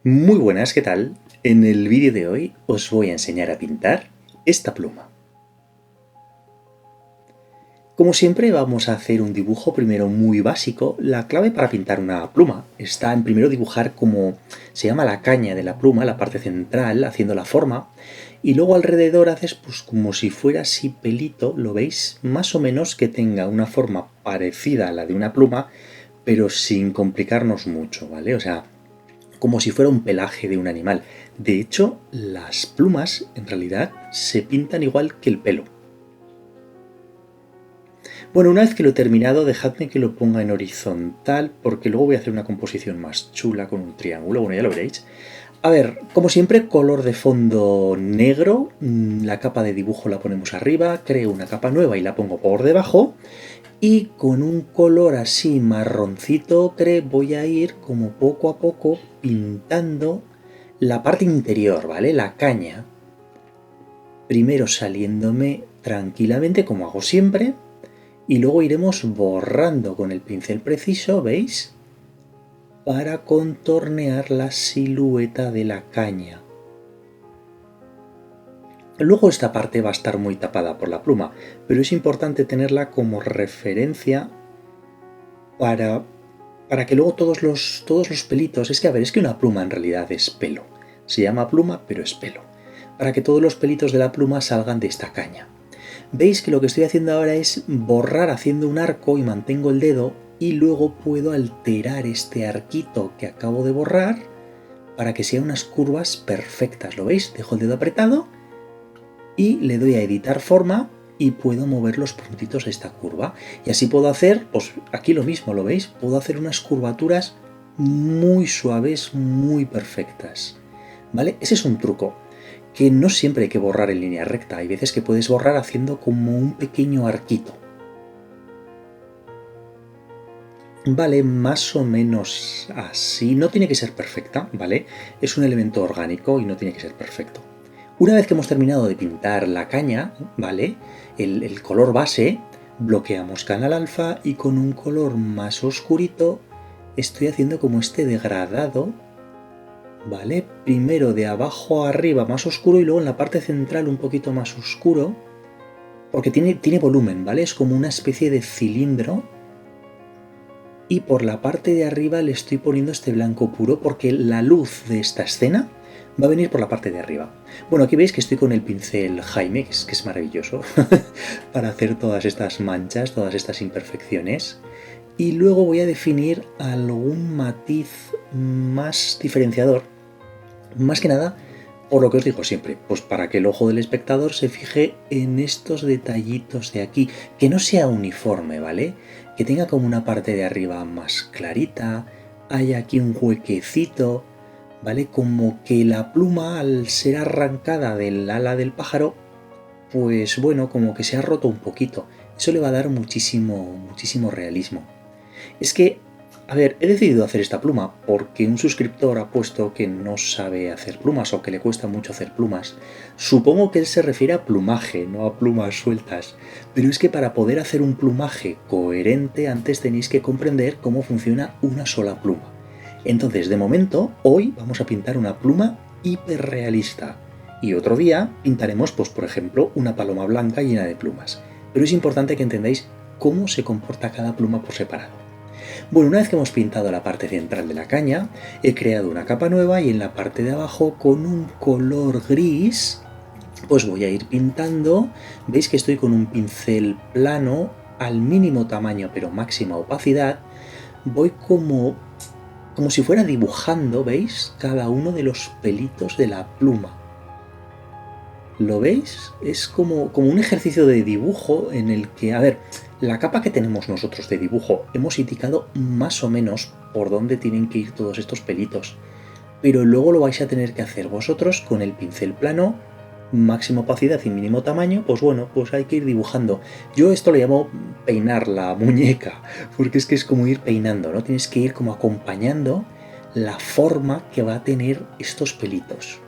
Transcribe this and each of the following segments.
Muy buenas, ¿qué tal? En el vídeo de hoy os voy a enseñar a pintar esta pluma. Como siempre vamos a hacer un dibujo primero muy básico. La clave para pintar una pluma está en primero dibujar como se llama la caña de la pluma, la parte central, haciendo la forma, y luego alrededor haces pues como si fuera así pelito, ¿lo veis? Más o menos que tenga una forma parecida a la de una pluma, pero sin complicarnos mucho, ¿vale? O sea, como si fuera un pelaje de un animal. De hecho, las plumas en realidad se pintan igual que el pelo. Bueno, una vez que lo he terminado, dejadme que lo ponga en horizontal, porque luego voy a hacer una composición más chula con un triángulo. Bueno, ya lo veréis. A ver, como siempre, color de fondo negro. La capa de dibujo la ponemos arriba, creo una capa nueva y la pongo por debajo. Y con un color así marroncito ocre voy a ir como poco a poco pintando la parte interior, ¿vale? La caña. Primero saliéndome tranquilamente como hago siempre y luego iremos borrando con el pincel preciso, ¿veis? Para contornear la silueta de la caña. Luego esta parte va a estar muy tapada por la pluma, pero es importante tenerla como referencia para que luego todos los pelitos... Es que, a ver, es que una pluma en realidad es pelo. Se llama pluma, pero es pelo. Para que todos los pelitos de la pluma salgan de esta caña. Veis que lo que estoy haciendo ahora es borrar haciendo un arco y mantengo el dedo y luego puedo alterar este arquito que acabo de borrar para que sean unas curvas perfectas. ¿Lo veis? Dejo el dedo apretado y le doy a editar forma y puedo mover los puntitos de esta curva. Y así puedo hacer, pues aquí lo mismo, ¿lo veis? Puedo hacer unas curvaturas muy suaves, muy perfectas. ¿Vale? Ese es un truco, que no siempre hay que borrar en línea recta. Hay veces que puedes borrar haciendo como un pequeño arquito. Vale, más o menos así. No tiene que ser perfecta, ¿vale? Es un elemento orgánico y no tiene que ser perfecto. Una vez que hemos terminado de pintar la caña, ¿vale? El color base, bloqueamos canal alfa y con un color más oscurito estoy haciendo como este degradado, ¿vale? Primero de abajo a arriba más oscuro y luego en la parte central un poquito más oscuro, porque tiene volumen, ¿vale? Es como una especie de cilindro. Y por la parte de arriba le estoy poniendo este blanco puro porque la luz de esta escena va a venir por la parte de arriba. Bueno, aquí veis que estoy con el pincel Jaime, que es maravilloso, para hacer todas estas manchas, todas estas imperfecciones. Y luego voy a definir algún matiz más diferenciador. Más que nada, por lo que os digo siempre, pues para que el ojo del espectador se fije en estos detallitos de aquí, que no sea uniforme, ¿vale? Que tenga como una parte de arriba más clarita, hay aquí un huequecito, ¿vale? Como que la pluma al ser arrancada del ala del pájaro, pues bueno, como que se ha roto un poquito. Eso le va a dar muchísimo realismo. Es que, a ver, he decidido hacer esta pluma porque un suscriptor ha puesto que no sabe hacer plumas o que le cuesta mucho hacer plumas. Supongo que él se refiere a plumaje, no a plumas sueltas. Pero es que para poder hacer un plumaje coherente antes tenéis que comprender cómo funciona una sola pluma. Entonces, de momento, hoy vamos a pintar una pluma hiperrealista. Y otro día pintaremos, pues por ejemplo, una paloma blanca llena de plumas. Pero es importante que entendáis cómo se comporta cada pluma por separado. Bueno, una vez que hemos pintado la parte central de la caña, he creado una capa nueva y en la parte de abajo con un color gris, pues voy a ir pintando. Veis que estoy con un pincel plano al mínimo tamaño pero máxima opacidad. Voy como si fuera dibujando, ¿veis? Cada uno de los pelitos de la pluma. ¿Lo veis? Es como un ejercicio de dibujo en el que, a ver, la capa que tenemos nosotros de dibujo hemos indicado más o menos por dónde tienen que ir todos estos pelitos, pero luego lo vais a tener que hacer vosotros con el pincel plano, máxima opacidad y mínimo tamaño. Pues bueno, pues hay que ir dibujando. Yo esto lo llamo peinar la muñeca, porque es que es como ir peinando, ¿no? Tienes que ir como acompañando la forma que va a tener estos pelitos.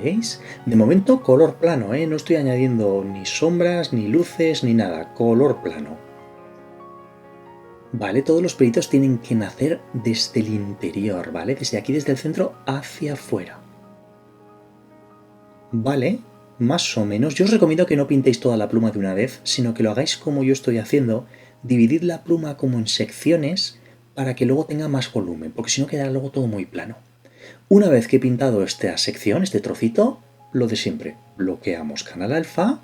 ¿Veis? De momento color plano, ¿eh? No estoy añadiendo ni sombras, ni luces, ni nada. Color plano. ¿vale? Todos los pelitos tienen que nacer desde el interior, ¿vale? Desde aquí, desde el centro hacia afuera. ¿Vale? Más o menos. Yo os recomiendo que no pintéis toda la pluma de una vez, sino que lo hagáis como yo estoy haciendo. Dividid la pluma como en secciones para que luego tenga más volumen, porque si no quedará luego todo muy plano. Una vez que he pintado esta sección, este trocito, lo de siempre, bloqueamos canal alfa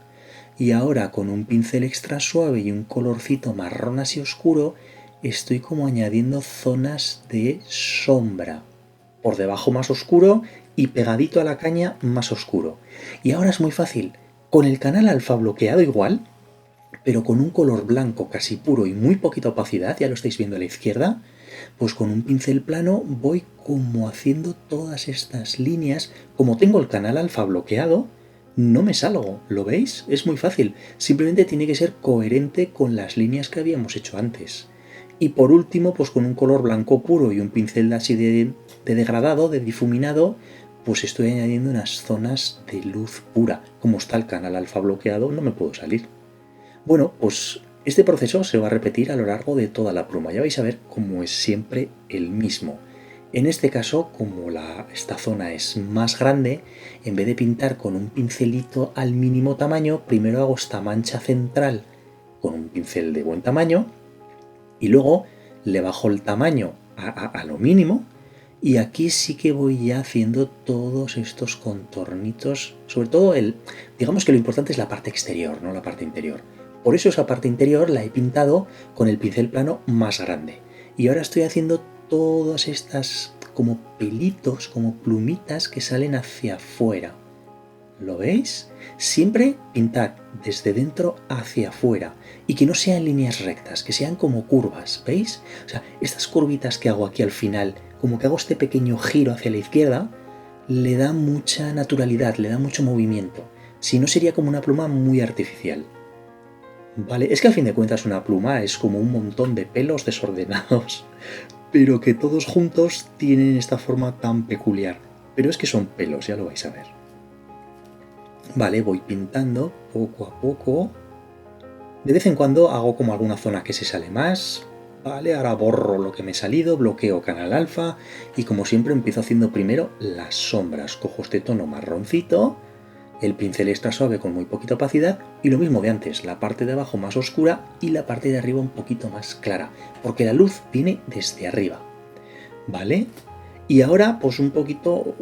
y ahora con un pincel extra suave y un colorcito marrón así oscuro estoy como añadiendo zonas de sombra. Por debajo más oscuro y pegadito a la caña más oscuro. Y ahora es muy fácil, con el canal alfa bloqueado igual, pero con un color blanco casi puro y muy poquita opacidad, ya lo estáis viendo a la izquierda, pues con un pincel plano voy como haciendo todas estas líneas. Como tengo el canal alfa bloqueado, no me salgo, ¿lo veis? Es muy fácil, simplemente tiene que ser coherente con las líneas que habíamos hecho antes. Y por último, pues con un color blanco puro y un pincel así de degradado, de difuminado, pues estoy añadiendo unas zonas de luz pura. Como está el canal alfa bloqueado, no me puedo salir. Bueno, pues este proceso se va a repetir a lo largo de toda la pluma. Ya vais a ver cómo es siempre el mismo. En este caso, como esta zona es más grande, en vez de pintar con un pincelito al mínimo tamaño, primero hago esta mancha central con un pincel de buen tamaño y luego le bajo el tamaño a lo mínimo y aquí sí que voy ya haciendo todos estos contornitos, sobre todo digamos que lo importante es la parte exterior, no la parte interior. Por eso esa parte interior la he pintado con el pincel plano más grande. Y ahora estoy haciendo todas estas como pelitos, como plumitas que salen hacia afuera. ¿Lo veis? Siempre pintad desde dentro hacia afuera y que no sean líneas rectas, que sean como curvas, ¿veis? O sea, estas curvitas que hago aquí al final, como que hago este pequeño giro hacia la izquierda, le da mucha naturalidad, le da mucho movimiento. Si no, sería como una pluma muy artificial. Vale, es que al fin de cuentas una pluma es como un montón de pelos desordenados, pero que todos juntos tienen esta forma tan peculiar. Pero es que son pelos, ya lo vais a ver. Vale, voy pintando poco a poco. De vez en cuando hago como alguna zona que se sale más. Vale, ahora borro lo que me he salido, bloqueo canal alfa y como siempre empiezo haciendo primero las sombras. Cojo este tono marroncito, el pincel extra suave con muy poquita opacidad y lo mismo de antes, la parte de abajo más oscura y la parte de arriba un poquito más clara, porque la luz viene desde arriba. ¿Vale? Y ahora pues un poquito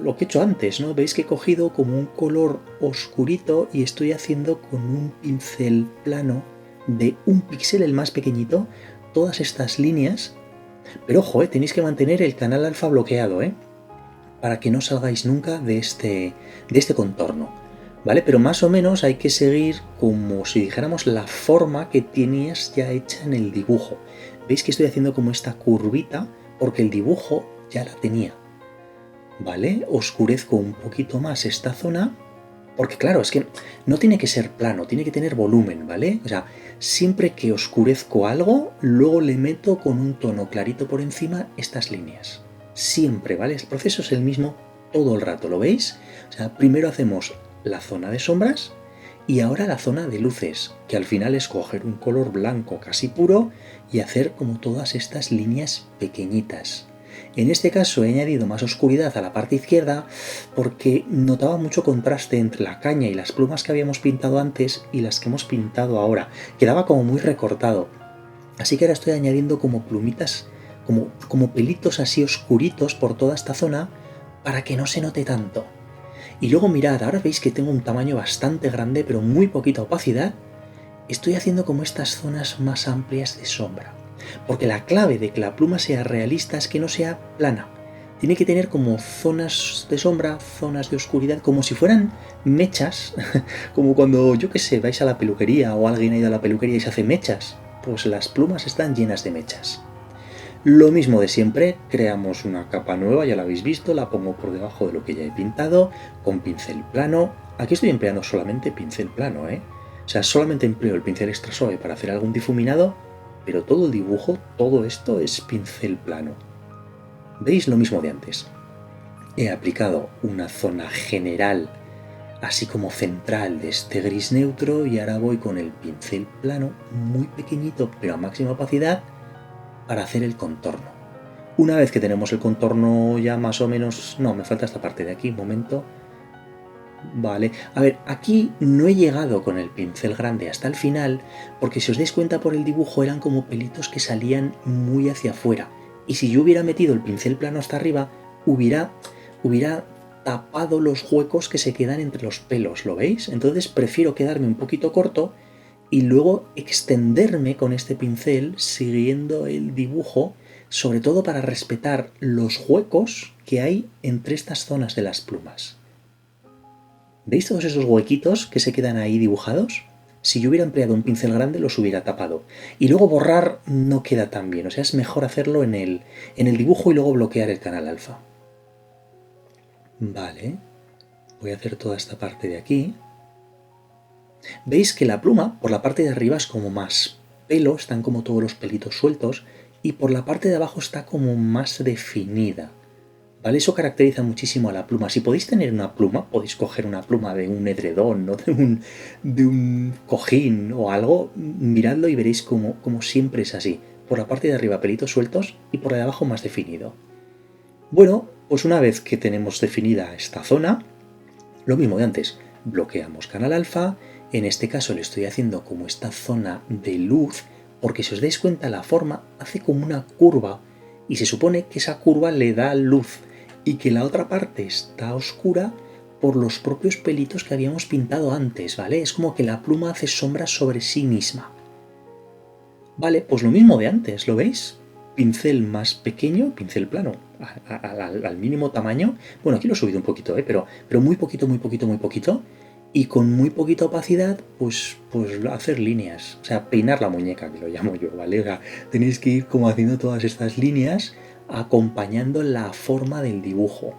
lo que he hecho antes, ¿no? Veis que he cogido como un color oscurito y estoy haciendo con un pincel plano de un píxel, el más pequeñito, todas estas líneas. Pero ojo, tenéis que mantener el canal alfa bloqueado, para que no salgáis nunca de este contorno, ¿vale? Pero más o menos hay que seguir como si dijéramos la forma que tenías ya hecha en el dibujo. Veis que estoy haciendo como esta curvita porque el dibujo ya la tenía, ¿vale? Oscurezco un poquito más esta zona porque claro, es que no tiene que ser plano, tiene que tener volumen, ¿vale? O sea, siempre que oscurezco algo, luego le meto con un tono clarito por encima estas líneas. Siempre, ¿vale? El proceso es el mismo todo el rato, ¿lo veis? O sea, primero hacemos la zona de sombras y ahora la zona de luces, que al final es coger un color blanco casi puro y hacer como todas estas líneas pequeñitas. En este caso he añadido más oscuridad a la parte izquierda porque notaba mucho contraste entre la caña y las plumas que habíamos pintado antes y las que hemos pintado ahora. Quedaba como muy recortado. Así que ahora estoy añadiendo como plumitas, como pelitos así oscuritos por toda esta zona para que no se note tanto. Y luego mirad, ahora veis que tengo un tamaño bastante grande pero muy poquita opacidad. Estoy haciendo como estas zonas más amplias de sombra. Porque la clave de que la pluma sea realista es que no sea plana. Tiene que tener como zonas de sombra, zonas de oscuridad, como si fueran mechas, como cuando, yo qué sé, vais a la peluquería o alguien ha ido a la peluquería y se hace mechas. Pues las plumas están llenas de mechas. Lo mismo de siempre, creamos una capa nueva, ya la habéis visto, la pongo por debajo de lo que ya he pintado, con pincel plano. Aquí estoy empleando solamente pincel plano, O sea, solamente empleo el pincel extra suave para hacer algún difuminado, pero todo el dibujo, todo esto es pincel plano. ¿Veis? Lo mismo de antes. He aplicado una zona general así como central de este gris neutro, y ahora voy con el pincel plano, muy pequeñito pero a máxima opacidad, para hacer el contorno. Una vez que tenemos el contorno ya más o menos... No, me falta esta parte de aquí, un momento. Vale, a ver, aquí no he llegado con el pincel grande hasta el final, porque si os dais cuenta por el dibujo eran como pelitos que salían muy hacia afuera. Y si yo hubiera metido el pincel plano hasta arriba, hubiera tapado los huecos que se quedan entre los pelos, ¿lo veis? Entonces prefiero quedarme un poquito corto y luego extenderme con este pincel siguiendo el dibujo, sobre todo para respetar los huecos que hay entre estas zonas de las plumas. ¿Veis todos esos huequitos que se quedan ahí dibujados? Si yo hubiera empleado un pincel grande los hubiera tapado. Y luego borrar no queda tan bien, o sea, es mejor hacerlo en el dibujo y luego bloquear el canal alfa. Vale, voy a hacer toda esta parte de aquí. Veis que la pluma, por la parte de arriba es como más pelo, están como todos los pelitos sueltos, y por la parte de abajo está como más definida. ¿Vale? Eso caracteriza muchísimo a la pluma. Si podéis tener una pluma, podéis coger una pluma de un edredón, ¿no? de un cojín o algo, miradlo y veréis como siempre es así. Por la parte de arriba pelitos sueltos y por la de abajo más definido. Bueno, pues una vez que tenemos definida esta zona, lo mismo de antes, bloqueamos canal alfa. En este caso le estoy haciendo como esta zona de luz, porque si os dais cuenta la forma hace como una curva y se supone que esa curva le da luz y que la otra parte está oscura por los propios pelitos que habíamos pintado antes, ¿vale? Es como que la pluma hace sombras sobre sí misma. Vale, pues lo mismo de antes, ¿lo veis? Pincel más pequeño, pincel plano, al mínimo tamaño. Bueno, aquí lo he subido un poquito, pero muy poquito, muy poquito, muy poquito. Y con muy poquita opacidad, pues hacer líneas. O sea, peinar la muñeca, que lo llamo yo, ¿vale? O sea, tenéis que ir como haciendo todas estas líneas acompañando la forma del dibujo.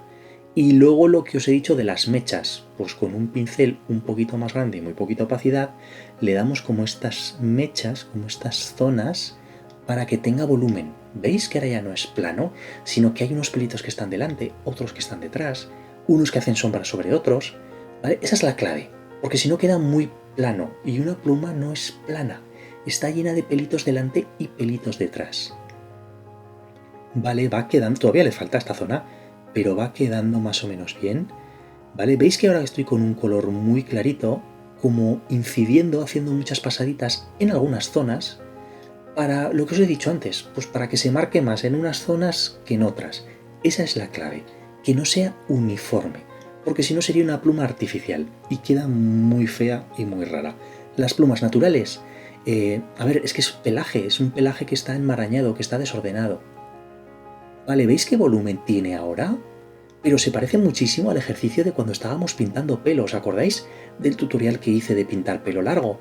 Y luego lo que os he dicho de las mechas, pues con un pincel un poquito más grande y muy poquita opacidad, le damos como estas mechas, como estas zonas, para que tenga volumen. ¿Veis que ahora ya no es plano, sino que hay unos pelitos que están delante, otros que están detrás, unos que hacen sombras sobre otros? ¿Vale? Esa es la clave, porque si no queda muy plano, y una pluma no es plana, está llena de pelitos delante y pelitos detrás. Vale, va quedando, todavía le falta esta zona, pero va quedando más o menos bien. ¿Vale? ¿Veis que ahora estoy con un color muy clarito, como incidiendo, haciendo muchas pasaditas en algunas zonas, para lo que os he dicho antes, pues para que se marque más en unas zonas que en otras? Esa es la clave, que no sea uniforme, porque si no sería una pluma artificial y queda muy fea y muy rara. Las plumas naturales, a ver, es que es un pelaje que está enmarañado, que está desordenado. Vale, ¿veis qué volumen tiene ahora? Pero se parece muchísimo al ejercicio de cuando estábamos pintando pelo. ¿Os acordáis del tutorial que hice de pintar pelo largo?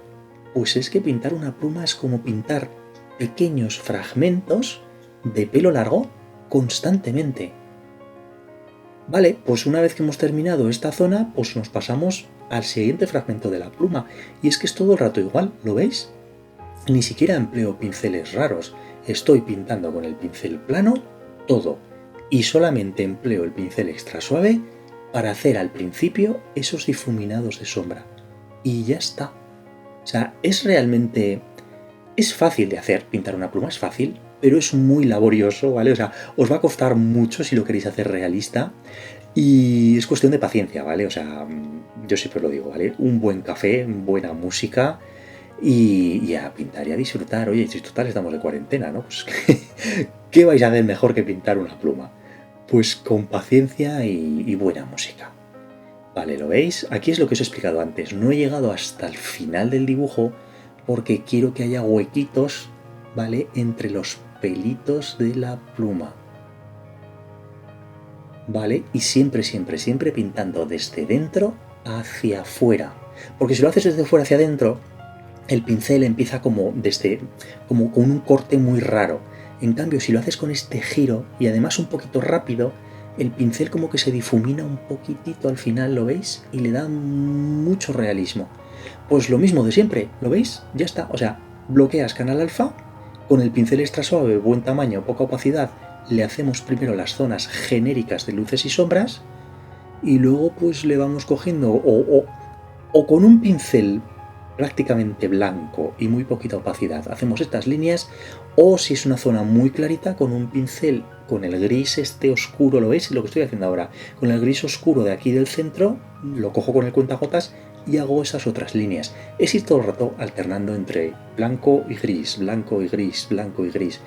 Pues es que pintar una pluma es como pintar pequeños fragmentos de pelo largo constantemente. Vale, pues una vez que hemos terminado esta zona, pues nos pasamos al siguiente fragmento de la pluma. Y es que es todo el rato igual, ¿lo veis? Ni siquiera empleo pinceles raros. Estoy pintando con el pincel plano todo. Y solamente empleo el pincel extra suave para hacer al principio esos difuminados de sombra. Y ya está. O sea, es realmente... Es fácil de hacer, pintar una pluma es fácil, pero es muy laborioso, ¿vale? O sea, os va a costar mucho si lo queréis hacer realista y es cuestión de paciencia, ¿vale? O sea, yo siempre lo digo, ¿vale? Un buen café, buena música y a pintar y a disfrutar. Oye, si total estamos de cuarentena, ¿no? Pues, ¿qué vais a hacer mejor que pintar una pluma? Pues con paciencia y buena música. Vale, ¿lo veis? Aquí es lo que os he explicado antes. No he llegado hasta el final del dibujo porque quiero que haya huequitos, ¿vale? Entre los pelitos de la pluma. ¿Vale? Y siempre, siempre, siempre pintando desde dentro hacia afuera. Porque si lo haces desde fuera hacia adentro, el pincel empieza como con un corte muy raro. En cambio, si lo haces con este giro y además un poquito rápido, el pincel como que se difumina un poquitito al final, ¿lo veis? Y le da mucho realismo. Pues lo mismo de siempre, ¿lo veis? Ya está, o sea, bloqueas canal alfa, con el pincel extra suave, buen tamaño, poca opacidad, le hacemos primero las zonas genéricas de luces y sombras, y luego pues le vamos cogiendo o con un pincel prácticamente blanco y muy poquita opacidad hacemos estas líneas, o si es una zona muy clarita, con un pincel con el gris este oscuro, ¿lo veis? Lo que estoy haciendo ahora, con el gris oscuro de aquí del centro, lo cojo con el cuentagotas y hago esas otras líneas. Es ir todo el rato alternando entre blanco y gris, blanco y gris, blanco y gris.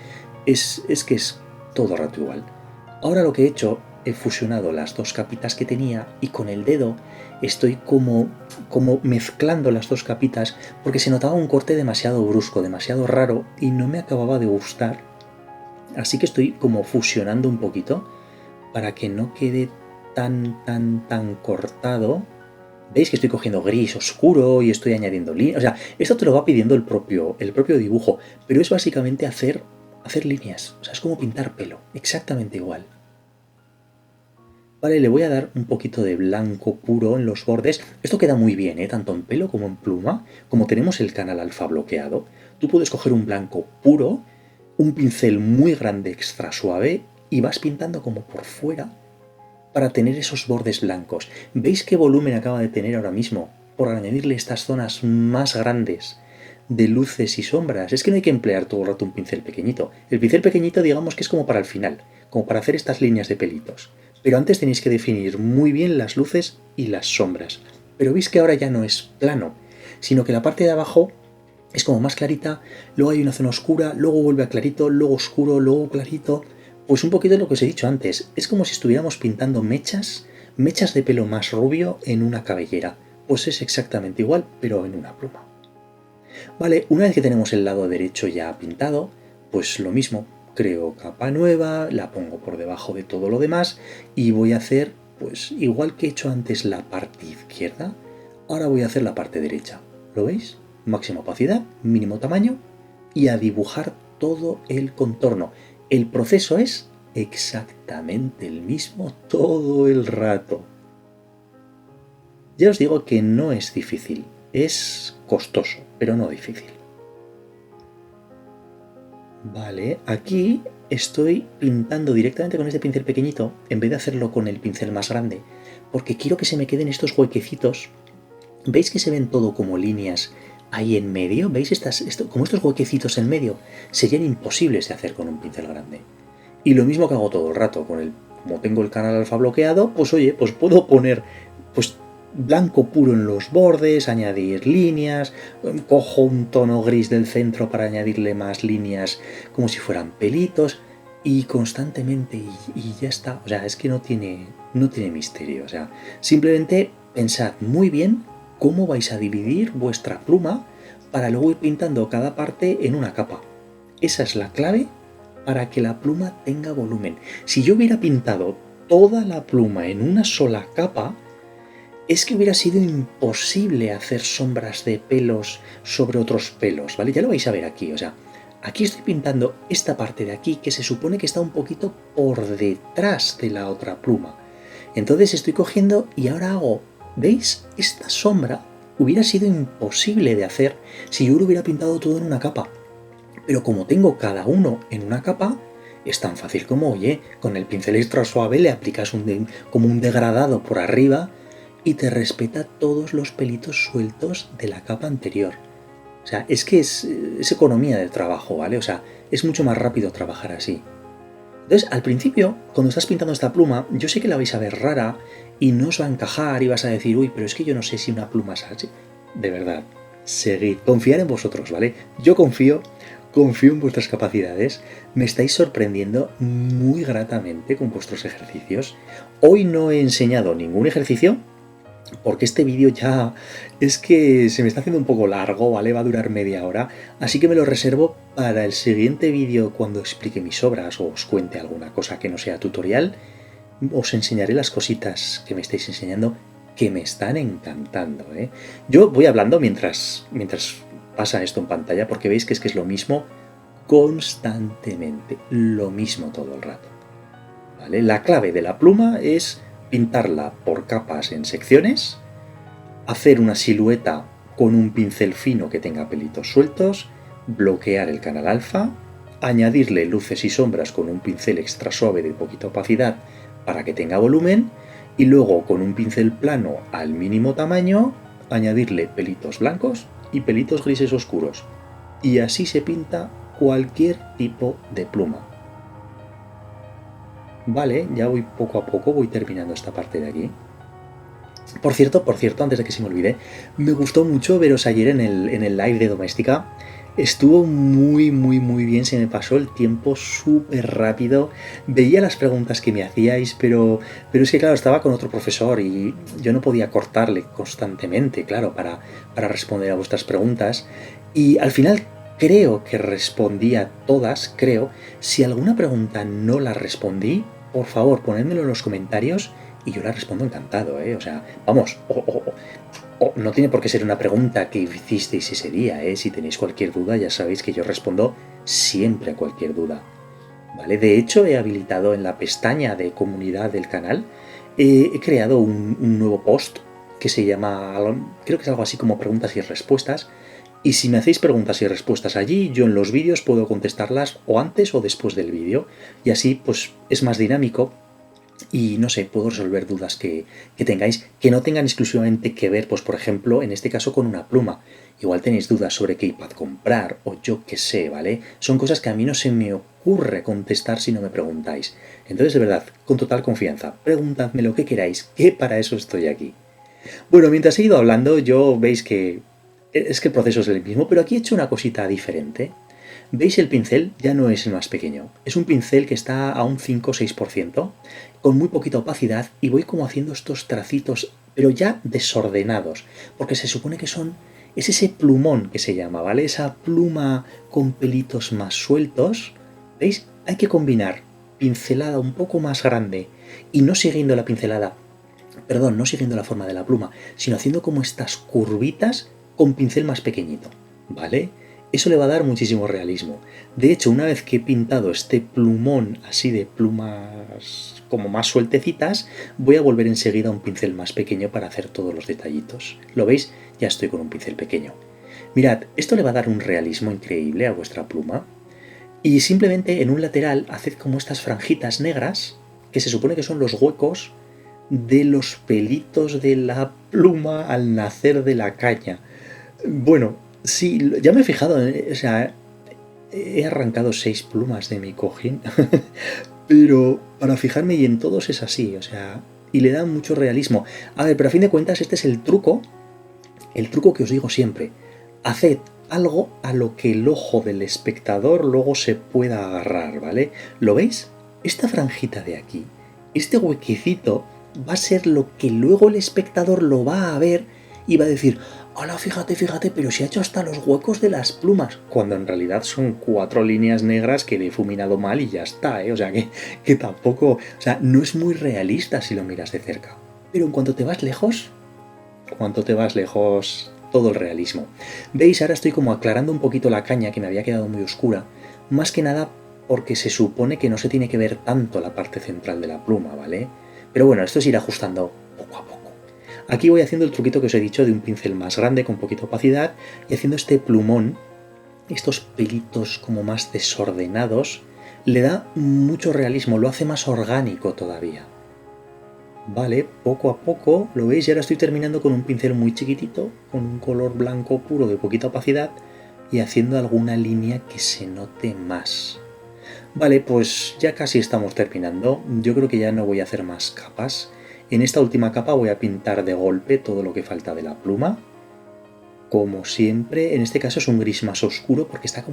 Es que es todo el rato igual. Ahora lo que he hecho, he fusionado las dos capitas que tenía y con el dedo estoy como mezclando las dos capitas porque se notaba un corte demasiado brusco, demasiado raro y no me acababa de gustar. Así que estoy como fusionando un poquito para que no quede tan cortado. ¿Veis que estoy cogiendo gris oscuro y estoy añadiendo líneas? O sea, esto te lo va pidiendo el propio dibujo, pero es básicamente hacer líneas. O sea, es como pintar pelo, exactamente igual. Vale, le voy a dar un poquito de blanco puro en los bordes. Esto queda muy bien, tanto en pelo como en pluma. Como tenemos el canal alfa bloqueado, tú puedes coger un blanco puro, un pincel muy grande extra suave y vas pintando como por fuera para tener esos bordes blancos. ¿Veis qué volumen acaba de tener ahora mismo por añadirle estas zonas más grandes de luces y sombras? Es que no hay que emplear todo el rato un pincel pequeñito. El pincel pequeñito digamos que es como para el final, como para hacer estas líneas de pelitos. Pero antes tenéis que definir muy bien las luces y las sombras. Pero veis que ahora ya no es plano, sino que la parte de abajo es como más clarita, luego hay una zona oscura, luego vuelve a clarito, luego oscuro, luego clarito. Pues un poquito de lo que os he dicho antes, es como si estuviéramos pintando mechas de pelo más rubio en una cabellera. Pues es exactamente igual, pero en una pluma. Vale, una vez que tenemos el lado derecho ya pintado, pues lo mismo, creo capa nueva, la pongo por debajo de todo lo demás y voy a hacer, pues igual que he hecho antes la parte izquierda, ahora voy a hacer la parte derecha. ¿Lo veis? Máxima opacidad, mínimo tamaño y a dibujar todo el contorno. El proceso es exactamente el mismo todo el rato. Ya os digo que no es difícil, es costoso, pero no difícil. Vale, aquí estoy pintando directamente con este pincel pequeñito en vez de hacerlo con el pincel más grande, porque quiero que se me queden estos huequecitos. ¿Veis que se ven todo como líneas ahí en medio? ¿Veis como estos huequecitos en medio? Serían imposibles de hacer con un pincel grande. Y lo mismo que hago todo el rato, como tengo el canal alfa bloqueado, pues oye, pues puedo poner pues blanco puro en los bordes, añadir líneas, cojo un tono gris del centro para añadirle más líneas como si fueran pelitos y constantemente y ya está. O sea, es que no tiene misterio. O sea, simplemente pensad muy bien cómo vais a dividir vuestra pluma para luego ir pintando cada parte en una capa. Esa es la clave para que la pluma tenga volumen. Si yo hubiera pintado toda la pluma en una sola capa, es que hubiera sido imposible hacer sombras de pelos sobre otros pelos, ¿vale? Ya lo vais a ver aquí, o sea, aquí estoy pintando esta parte de aquí que se supone que está un poquito por detrás de la otra pluma. Entonces estoy cogiendo y ahora hago, ¿veis? Esta sombra hubiera sido imposible de hacer si yo lo hubiera pintado todo en una capa. Pero como tengo cada uno en una capa, es tan fácil como, oye, con el pincel extra suave le aplicas como un degradado por arriba y te respeta todos los pelitos sueltos de la capa anterior. O sea, es que es economía del trabajo, ¿vale? O sea, es mucho más rápido trabajar así. Entonces, al principio, cuando estás pintando esta pluma, yo sé que la vais a ver rara y no os va a encajar y vas a decir, uy, pero es que yo no sé si una pluma es así. De verdad, seguid, confiar en vosotros, ¿vale? Yo confío en vuestras capacidades, me estáis sorprendiendo muy gratamente con vuestros ejercicios. Hoy no he enseñado ningún ejercicio, porque este vídeo ya es que se me está haciendo un poco largo, ¿vale? Va a durar media hora, así que me lo reservo para el siguiente vídeo cuando explique mis obras o os cuente alguna cosa que no sea tutorial. Os enseñaré las cositas que me estáis enseñando que me están encantando, ¿eh? Yo voy hablando mientras pasa esto en pantalla porque veis que es lo mismo constantemente, lo mismo todo el rato, ¿vale? La clave de la pluma es pintarla por capas en secciones, hacer una silueta con un pincel fino que tenga pelitos sueltos, bloquear el canal alfa, añadirle luces y sombras con un pincel extra suave de poquita opacidad para que tenga volumen y luego con un pincel plano al mínimo tamaño añadirle pelitos blancos y pelitos grises oscuros. Y así se pinta cualquier tipo de pluma. Vale, ya voy poco a poco, voy terminando esta parte de aquí. Por cierto, antes de que se me olvide, me gustó mucho veros ayer en el live de Doméstica. Estuvo muy bien, se me pasó el tiempo súper rápido. Veía las preguntas que me hacíais, pero es que claro, estaba con otro profesor y yo no podía cortarle constantemente, claro, para responder a vuestras preguntas. Y al final creo que respondí a todas, creo. Si alguna pregunta no la respondí, por favor, ponedmelo en los comentarios y yo la respondo encantado, ¿eh? O sea, vamos, no tiene por qué ser una pregunta que hicisteis ese día, ¿eh? Si tenéis cualquier duda, ya sabéis que yo respondo siempre a cualquier duda, ¿vale? De hecho, he habilitado en la pestaña de comunidad del canal, he creado un nuevo post que se llama, creo que es algo así como preguntas y respuestas, y si me hacéis preguntas y respuestas allí, yo en los vídeos puedo contestarlas o antes o después del vídeo, y así pues es más dinámico. Y no sé, puedo resolver dudas que tengáis, que no tengan exclusivamente que ver, pues por ejemplo, en este caso con una pluma. Igual tenéis dudas sobre qué iPad comprar o yo qué sé, ¿vale? Son cosas que a mí no se me ocurre contestar si no me preguntáis. Entonces, de verdad, con total confianza, preguntadme lo que queráis, que para eso estoy aquí. Bueno, mientras he ido hablando, yo veis que es que el proceso es el mismo, pero aquí he hecho una cosita diferente. ¿Veis el pincel? Ya no es el más pequeño. Es un pincel que está a un 5 o 6%, con muy poquita opacidad, y voy como haciendo estos tracitos, pero ya desordenados, porque se supone que es ese plumón que se llama, ¿vale? Esa pluma con pelitos más sueltos. ¿Veis? Hay que combinar pincelada un poco más grande y no siguiendo la pincelada, perdón, no siguiendo la forma de la pluma, sino haciendo como estas curvitas con pincel más pequeñito, ¿vale? Eso le va a dar muchísimo realismo. De hecho, una vez que he pintado este plumón así de plumas como más sueltecitas, voy a volver enseguida a un pincel más pequeño para hacer todos los detallitos. ¿Lo veis? Ya estoy con un pincel pequeño. Mirad, esto le va a dar un realismo increíble a vuestra pluma. Y simplemente en un lateral haced como estas franjitas negras, que se supone que son los huecos de los pelitos de la pluma al nacer de la caña. Bueno, sí, ya me he fijado, o sea, he arrancado 6 plumas de mi cojín, pero para fijarme y en todos es así, o sea, y le da mucho realismo. A ver, pero a fin de cuentas este es el truco que os digo siempre. Haced algo a lo que el ojo del espectador luego se pueda agarrar, ¿vale? ¿Lo veis? Esta franjita de aquí, este huequecito, va a ser lo que luego el espectador lo va a ver y va a decir, hola, fíjate, pero se ha hecho hasta los huecos de las plumas, cuando en realidad son 4 líneas negras que he difuminado mal y ya está, ¿eh? O sea, que tampoco, o sea, no es muy realista si lo miras de cerca. Pero en cuanto te vas lejos, todo el realismo. ¿Veis? Ahora estoy como aclarando un poquito la caña que me había quedado muy oscura, más que nada porque se supone que no se tiene que ver tanto la parte central de la pluma, ¿vale? Pero bueno, esto es ir ajustando poco a poco. Aquí voy haciendo el truquito que os he dicho de un pincel más grande con poquita opacidad y haciendo este plumón, estos pelitos como más desordenados, le da mucho realismo, lo hace más orgánico todavía. Vale, poco a poco, lo veis, y ahora estoy terminando con un pincel muy chiquitito, con un color blanco puro de poquita opacidad y haciendo alguna línea que se note más. Vale, pues ya casi estamos terminando, yo creo que ya no voy a hacer más capas. En esta última capa voy a pintar de golpe todo lo que falta de la pluma. Como siempre, en este caso es un gris más oscuro porque está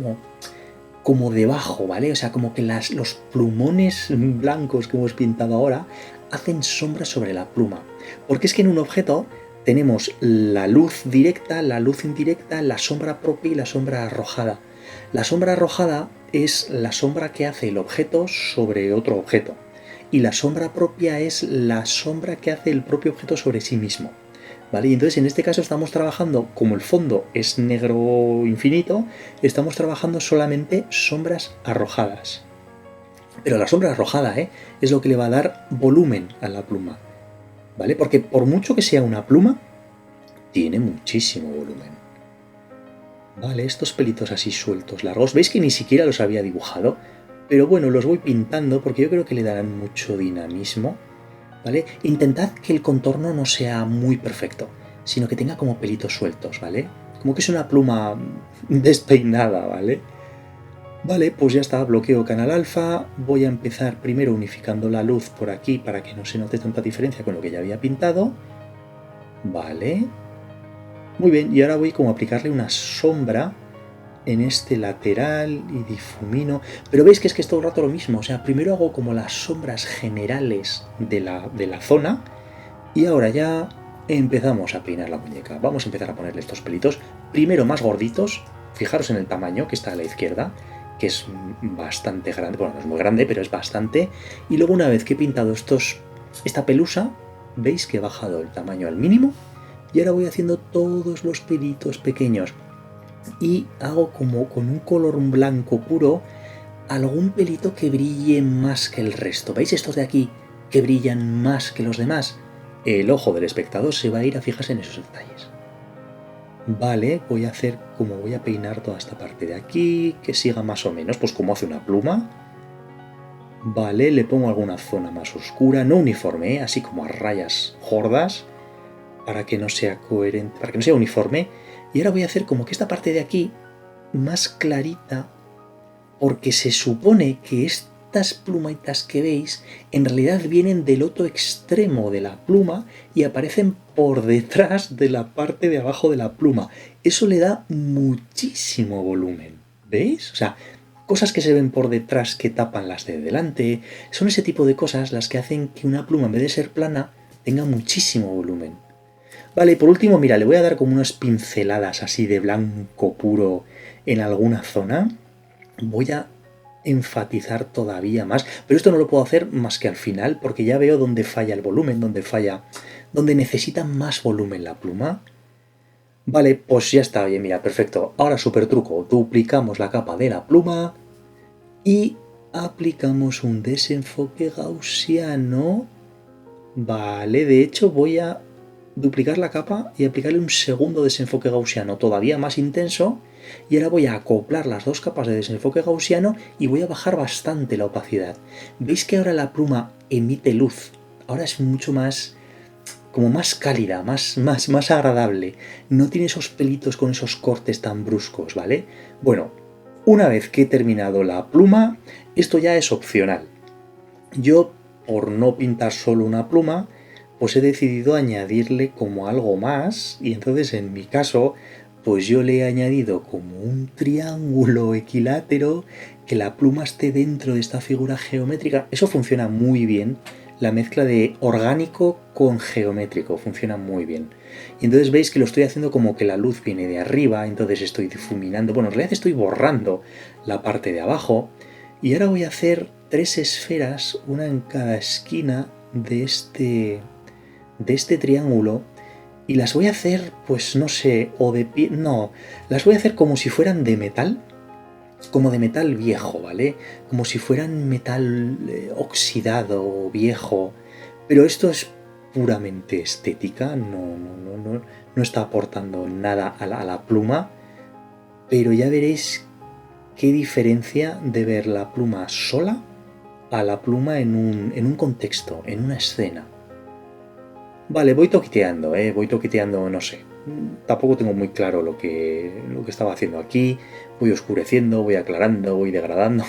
como debajo, ¿vale? O sea, como que los plumones blancos que hemos pintado ahora hacen sombra sobre la pluma. Porque es que en un objeto tenemos la luz directa, la luz indirecta, la sombra propia y la sombra arrojada. La sombra arrojada es la sombra que hace el objeto sobre otro objeto. Y la sombra propia es la sombra que hace el propio objeto sobre sí mismo. ¿Vale? Y entonces en este caso estamos trabajando, como el fondo es negro infinito, estamos trabajando solamente sombras arrojadas. Pero la sombra arrojada, es lo que le va a dar volumen a la pluma. ¿Vale? Porque por mucho que sea una pluma, tiene muchísimo volumen. Vale, estos pelitos así sueltos, largos, ¿veis que ni siquiera los había dibujado? Pero bueno, los voy pintando porque yo creo que le darán mucho dinamismo. ¿vale? Intentad que el contorno no sea muy perfecto, sino que tenga como pelitos sueltos, ¿vale? Como que es una pluma despeinada, ¿vale? Vale, pues ya está, bloqueo canal alfa, voy a empezar primero unificando la luz por aquí para que no se note tanta diferencia con lo que ya había pintado. Vale. Muy bien, y ahora voy como a aplicarle una sombra en este lateral y difumino. Pero veis que es todo el rato lo mismo, o sea, primero hago como las sombras generales de la zona y ahora ya empezamos a peinar la muñeca. Vamos a empezar a ponerle estos pelitos, primero más gorditos, fijaros en el tamaño que está a la izquierda, que es bastante grande, bueno, no es muy grande, pero es bastante, y luego una vez que he pintado esta pelusa, veis que he bajado el tamaño al mínimo, y ahora voy haciendo todos los pelitos pequeños, y hago como con un color blanco puro, algún pelito que brille más que el resto. ¿Veis estos de aquí que brillan más que los demás? El ojo del espectador se va a ir a fijarse en esos detalles. Vale, voy a peinar toda esta parte de aquí, que siga más o menos, pues como hace una pluma. Vale, le pongo alguna zona más oscura, no uniforme, así como a rayas gordas, para que no sea coherente, para que no sea uniforme. Y ahora voy a hacer como que esta parte de aquí, más clarita, porque se supone que estas plumitas que veis en realidad vienen del otro extremo de la pluma y aparecen por detrás de la parte de abajo de la pluma. Eso le da muchísimo volumen, ¿veis? O sea, cosas que se ven por detrás que tapan las de delante, son ese tipo de cosas las que hacen que una pluma, en vez de ser plana, tenga muchísimo volumen. Vale, y por último, mira, le voy a dar como unas pinceladas así de blanco puro en alguna zona. Voy a enfatizar todavía más, pero esto no lo puedo hacer más que al final porque ya veo dónde falla el volumen, dónde necesita más volumen la pluma. Vale, pues ya está bien, mira, perfecto. Ahora super truco, duplicamos la capa de la pluma y aplicamos un desenfoque gaussiano. Vale, de hecho voy a duplicar la capa y aplicarle un segundo desenfoque gaussiano todavía más intenso, y ahora voy a acoplar las dos capas de desenfoque gaussiano y voy a bajar bastante la opacidad. ¿Veis que ahora la pluma emite luz? Ahora es mucho más, como más cálida, más agradable. No tiene esos pelitos con esos cortes tan bruscos, ¿vale? Bueno, una vez que he terminado la pluma, esto ya es opcional. Yo, por no pintar solo una pluma, pues he decidido añadirle como algo más, y entonces en mi caso, pues yo le he añadido como un triángulo equilátero, que la pluma esté dentro de esta figura geométrica. Eso funciona muy bien, la mezcla de orgánico con geométrico funciona muy bien. Y entonces veis que lo estoy haciendo como que la luz viene de arriba, entonces estoy difuminando, bueno, en realidad estoy borrando la parte de abajo, y ahora voy a hacer 3 esferas, una en cada esquina de este triángulo, y las voy a hacer, pues no sé, o de pie, no, las voy a hacer como si fueran de metal, como de metal viejo, ¿vale? Como si fueran metal oxidado, viejo, pero esto es puramente estética, no está aportando nada a la pluma, pero ya veréis qué diferencia de ver la pluma sola a la pluma en un contexto, en una escena. Vale, voy toqueteando, no sé. Tampoco tengo muy claro lo que estaba haciendo aquí. Voy oscureciendo, voy aclarando, voy degradando.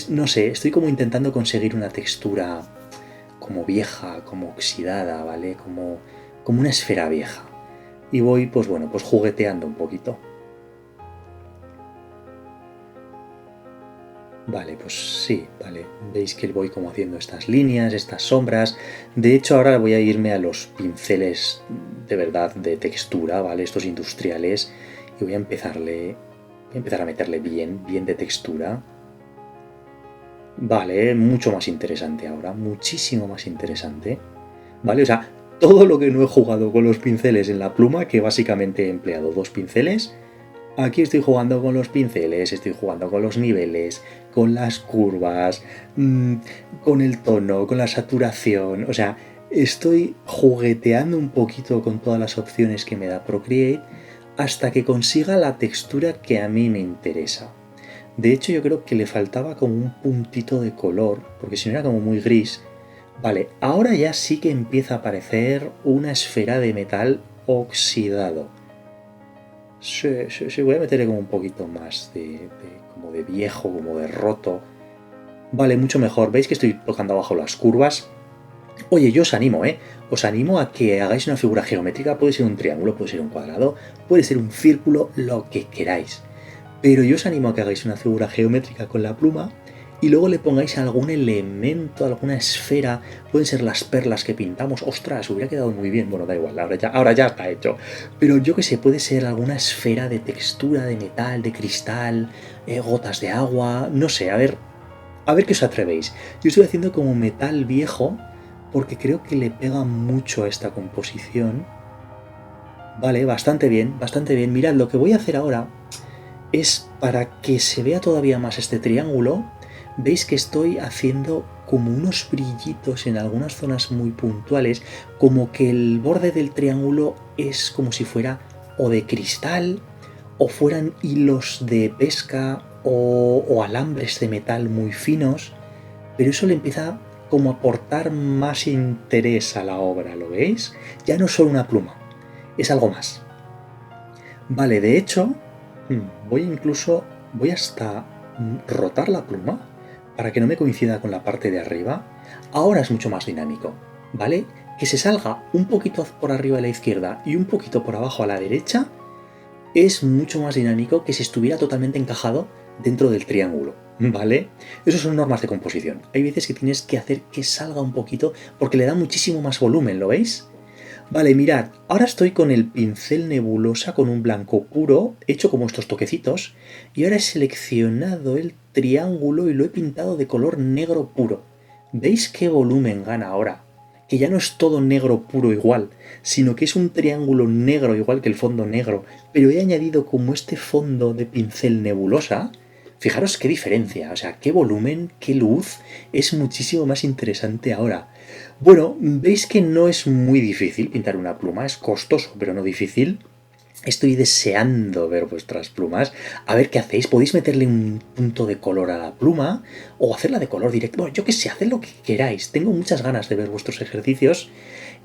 No sé, estoy como intentando conseguir una textura como vieja, como oxidada, ¿vale? Como una esfera vieja. Y voy, pues bueno, pues jugueteando un poquito. Vale, pues sí, vale. Veis que voy como haciendo estas líneas, estas sombras. De hecho, ahora voy a irme a los pinceles de verdad de textura, ¿vale? Estos industriales. Y voy a empezar a meterle bien de textura. Vale, mucho más interesante ahora, muchísimo más interesante. ¿Vale? O sea, todo lo que no he jugado con los pinceles en la pluma, que básicamente he empleado 2 pinceles. Aquí estoy jugando con los pinceles, estoy jugando con los niveles, con las curvas, con el tono, con la saturación. O sea, estoy jugueteando un poquito con todas las opciones que me da Procreate hasta que consiga la textura que a mí me interesa. De hecho, yo creo que le faltaba como un puntito de color, porque si no era como muy gris. Vale, ahora ya sí que empieza a aparecer una esfera de metal oxidado. Sí, voy a meterle como un poquito más como de viejo, como de roto. Vale, mucho mejor. ¿Veis que estoy tocando abajo las curvas? Oye, yo os animo, ¿eh? Os animo a que hagáis una figura geométrica. Puede ser un triángulo, puede ser un cuadrado, puede ser un círculo, lo que queráis. Pero yo os animo a que hagáis una figura geométrica con la pluma y luego le pongáis algún elemento, alguna esfera. Pueden ser las perlas que pintamos. ¡Ostras! Hubiera quedado muy bien. Bueno, da igual, ahora ya está hecho. Pero yo que sé, puede ser alguna esfera de textura, de metal, de cristal, gotas de agua. No sé, a ver qué os atrevéis. Yo estoy haciendo como metal viejo porque creo que le pega mucho a esta composición. Vale, bastante bien, bastante bien. Mirad, lo que voy a hacer ahora es para que se vea todavía más este triángulo. Veis que estoy haciendo como unos brillitos en algunas zonas muy puntuales, como que el borde del triángulo es como si fuera o de cristal o fueran hilos de pesca o alambres de metal muy finos, pero eso le empieza como a aportar más interés a la obra, ¿lo veis? Ya no es solo una pluma, es algo más. Vale, de hecho, voy hasta rotar la pluma para que no me coincida con la parte de arriba. Ahora es mucho más dinámico, ¿vale? Que se salga un poquito por arriba a la izquierda y un poquito por abajo a la derecha es mucho más dinámico que si estuviera totalmente encajado dentro del triángulo, ¿vale? Esas son normas de composición. Hay veces que tienes que hacer que salga un poquito porque le da muchísimo más volumen, ¿lo veis? Vale, mirad, ahora estoy con el pincel nebulosa con un blanco puro, hecho como estos toquecitos, y ahora he seleccionado el triángulo y lo he pintado de color negro puro. ¿Veis qué volumen gana ahora? Que ya no es todo negro puro igual, sino que es un triángulo negro igual que el fondo negro, pero he añadido como este fondo de pincel nebulosa. Fijaros qué diferencia, o sea, qué volumen, qué luz, es muchísimo más interesante ahora. Bueno, veis que no es muy difícil pintar una pluma, es costoso, pero no difícil. Estoy deseando ver vuestras plumas. A ver qué hacéis. Podéis meterle un punto de color a la pluma o hacerla de color directo. Bueno, yo qué sé, haced lo que queráis. Tengo muchas ganas de ver vuestros ejercicios.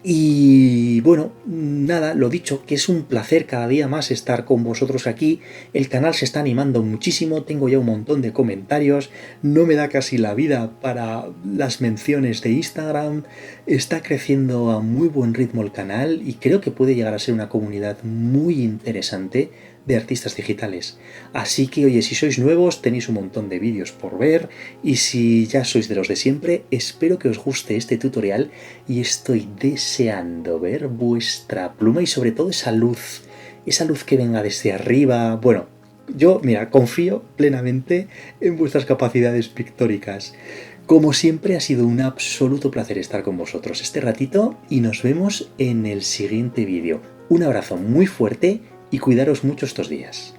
Y bueno, nada, lo dicho, que es un placer cada día más estar con vosotros aquí. El canal se está animando muchísimo, tengo ya un montón de comentarios, no me da casi la vida para las menciones de Instagram. Está creciendo a muy buen ritmo el canal y creo que puede llegar a ser una comunidad muy interesante de artistas digitales. Así que, oye, si sois nuevos tenéis un montón de vídeos por ver y si ya sois de los de siempre, espero que os guste este tutorial y estoy deseando ver vuestra pluma y sobre todo esa luz que venga desde arriba. Bueno, yo, mira, confío plenamente en vuestras capacidades pictóricas. Como siempre, ha sido un absoluto placer estar con vosotros este ratito y nos vemos en el siguiente vídeo. Un abrazo muy fuerte y cuidaros mucho estos días.